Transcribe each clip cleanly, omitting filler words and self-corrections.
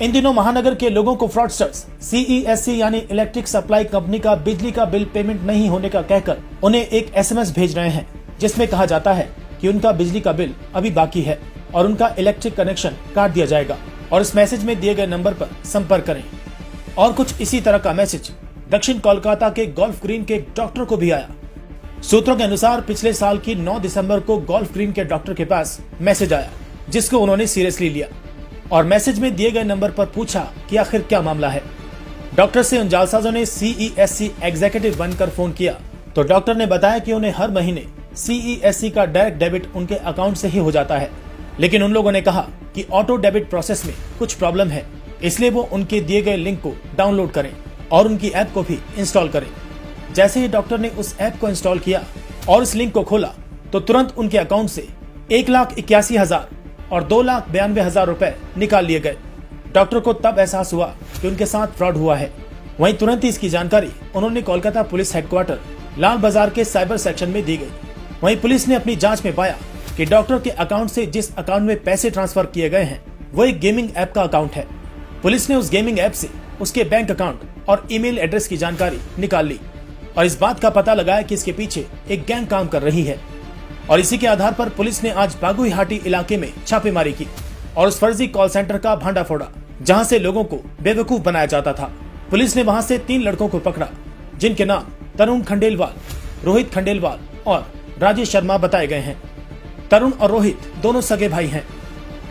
इन दिनों महानगर के लोगों को फ्रॉडस्टर्स सीईएससी यानी इलेक्ट्रिक सप्लाई कंपनी का बिजली का बिल पेमेंट नहीं होने का कहकर उन्हें एक एसएमएस भेज रहे हैं, जिसमें कहा जाता है कि उनका बिजली का बिल अभी बाकी है और उनका इलेक्ट्रिक कनेक्शन काट दिया जाएगा और इस मैसेज में दिए गए नंबर पर संपर्क करें। और कुछ इसी तरह का मैसेज दक्षिण कोलकाता के गोल्फ ग्रीन के एक डॉक्टर को भी आया। सूत्रों के अनुसार पिछले साल की 9 दिसंबर को गोल्फ ग्रीन के डॉक्टर के पास मैसेज आया, जिसको उन्होंने सीरियसली लिया और मैसेज में दिए गए नंबर पर पूछा कि आखिर क्या मामला है। डॉक्टर से उन जालसाजों ने सीईएससी एग्जीक्यूटिव बनकर फोन किया तो डॉक्टर ने बताया कि उन्हें हर महीने सीईएससी का डायरेक्ट डेबिट उनके अकाउंट से ही हो जाता है, लेकिन उन लोगों ने कहा कि ऑटो डेबिट प्रोसेस में कुछ प्रॉब्लम है, इसलिए वो उनके दिए गए लिंक को डाउनलोड करें और उनकी ऐप को भी इंस्टॉल करें। जैसे ही डॉक्टर ने उस ऐप को इंस्टॉल किया और इस लिंक को खोला तो तुरंत उनके अकाउंट से 1,81,000 और 2,92,000 रुपए निकाल लिए गए। डॉक्टर को तब एहसास हुआ कि उनके साथ फ्रॉड हुआ है। वहीं तुरंत ही इसकी जानकारी उन्होंने कोलकाता पुलिस हेडक्वार्टर लाल बाजार के साइबर सेक्शन में दी गई। वहीं पुलिस ने अपनी जांच में पाया कि डॉक्टर के अकाउंट से जिस अकाउंट में पैसे ट्रांसफर किए गए हैं वो एक गेमिंग ऐप का अकाउंट है। पुलिस ने उस गेमिंग ऐप से उसके बैंक अकाउंट और ईमेल एड्रेस की जानकारी निकाल ली और इस बात का पता लगाया कि इसके पीछे एक गैंग काम कर रही है। और इसी के आधार पर पुलिस ने आज बागुईहाटी इलाके में छापेमारी की और उस फर्जी कॉल सेंटर का भांडा फोड़ा, जहां से लोगों को बेवकूफ बनाया जाता था। पुलिस ने वहां से 3 लड़कों को पकड़ा, जिनके नाम तरुण खंडेलवाल, रोहित खंडेलवाल और राजेश शर्मा बताए गए हैं। तरुण और रोहित दोनों सगे भाई हैं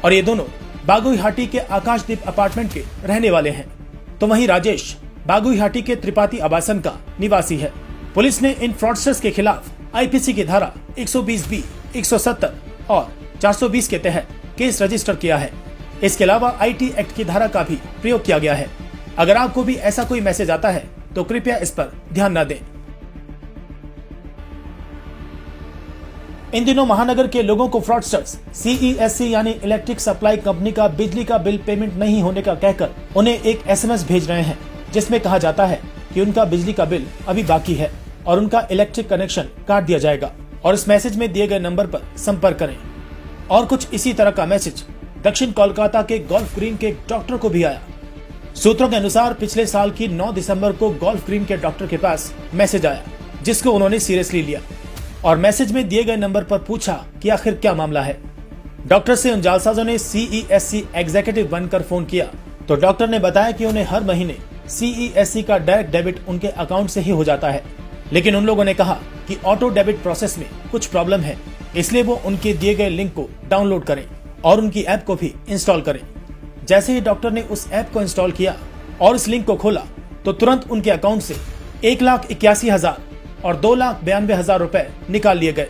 और ये दोनों बागुईहाटी के आकाशदीप अपार्टमेंट के रहने वाले हैं। तो वहीं राजेश बागुईहाटी के त्रिपाठी आवासन का निवासी है। पुलिस ने इन फ्रॉडस्टर्स के खिलाफ आईपीसी की धारा 120B, 170 और 420 के तहत केस रजिस्टर किया है। इसके अलावा आईटी एक्ट की धारा का भी प्रयोग किया गया है। अगर आपको भी ऐसा कोई मैसेज आता है तो कृपया इस पर ध्यान न दें। इन दिनों महानगर के लोगों को फ्रॉडस्टर्स सीईएससी यानी इलेक्ट्रिक सप्लाई कंपनी का बिजली का बिल पेमेंट नहीं होने का कहकर उन्हें एक एसएमएस भेज रहे हैं, जिसमें कहा जाता है कि उनका बिजली का बिल अभी बाकी है और उनका इलेक्ट्रिक कनेक्शन काट दिया जाएगा और इस मैसेज में दिए गए नंबर पर संपर्क करें। और कुछ इसी तरह का मैसेज दक्षिण कोलकाता के गोल्फ ग्रीन के एक डॉक्टर को भी आया। सूत्रों के अनुसार पिछले साल की 9 दिसंबर को गोल्फ ग्रीन के डॉक्टर के पास मैसेज आया, जिसको उन्होंने सीरियसली लिया और मैसेज में दिए गए नंबर पर पूछा कि आखिर क्या मामला है। डॉक्टर से उन जालसाजों ने सीईएससी एग्जीक्यूटिव बनकर फोन किया तो डॉक्टर ने बताया कि उन्हें हर महीने सीईएससी का डायरेक्ट डेबिट उनके अकाउंट से ही हो जाता है, लेकिन उन लोगों ने कहा कि ऑटो डेबिट प्रोसेस में कुछ प्रॉब्लम है, इसलिए वो उनके दिए गए लिंक को डाउनलोड करें और उनकी ऐप को भी इंस्टॉल करें। जैसे ही डॉक्टर ने उस ऐप को इंस्टॉल किया और इस लिंक को खोला तो तुरंत उनके अकाउंट से 1,81,000 और 2,92,000 रुपए निकाल लिए गए।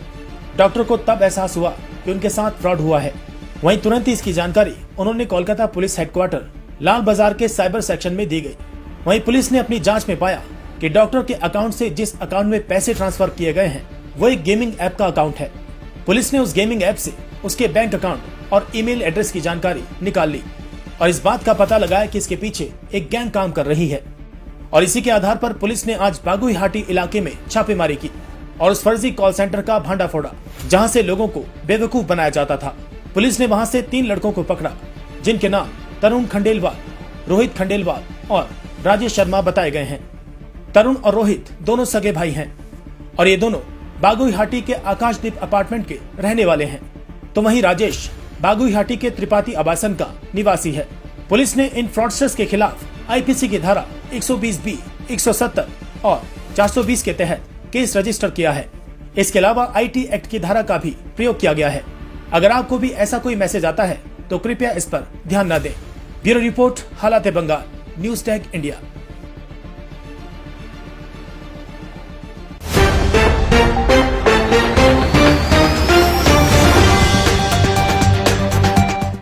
डॉक्टर को तब एहसास हुआ कि उनके साथ फ्रॉड हुआ है। वहीं तुरंत ही इसकी जानकारी उन्होंने कोलकाता पुलिस हेडक्वार्टर लाल बाजार के साइबर सेक्शन में दी गई। वहीं पुलिस ने अपनी जांच में पाया कि डॉक्टर के अकाउंट से जिस अकाउंट में पैसे ट्रांसफर किए गए हैं वो एक गेमिंग ऐप का अकाउंट है। पुलिस ने उस गेमिंग ऐप से उसके बैंक अकाउंट और ईमेल एड्रेस की जानकारी निकाल ली और इस बात का पता लगाया कि इसके पीछे एक गैंग काम कर रही है। और इसी के आधार पर पुलिस ने आज बागुईहाटी इलाके में छापेमारी की और उस फर्जी कॉल सेंटर का भांडा फोड़ा, जहां से लोगों को बेवकूफ बनाया जाता था। पुलिस ने वहां से 3 लड़कों को पकड़ा, जिनके नाम तरुण खंडेलवाल, रोहित खंडेलवाल और राजेश शर्मा बताए गए हैं। तरुण और रोहित दोनों सगे भाई हैं और ये दोनों बागुईहाटी के आकाशदीप अपार्टमेंट के रहने वाले हैं। तो वहीं राजेश बागुईहाटी के त्रिपाठी आवासन का निवासी है। पुलिस ने इन फ्रॉडस्टर्स के खिलाफ आईपीसी की धारा 120B, 170 और 420 के तहत केस रजिस्टर किया है। इसके अलावा आईटी एक्ट की धारा का भी प्रयोग किया गया है। अगर आपको भी ऐसा कोई मैसेज आता है तो कृपया इस पर ध्यान न दें। ब्यूरो रिपोर्ट, हालात बंगाल, न्यूज़ टैग इंडिया।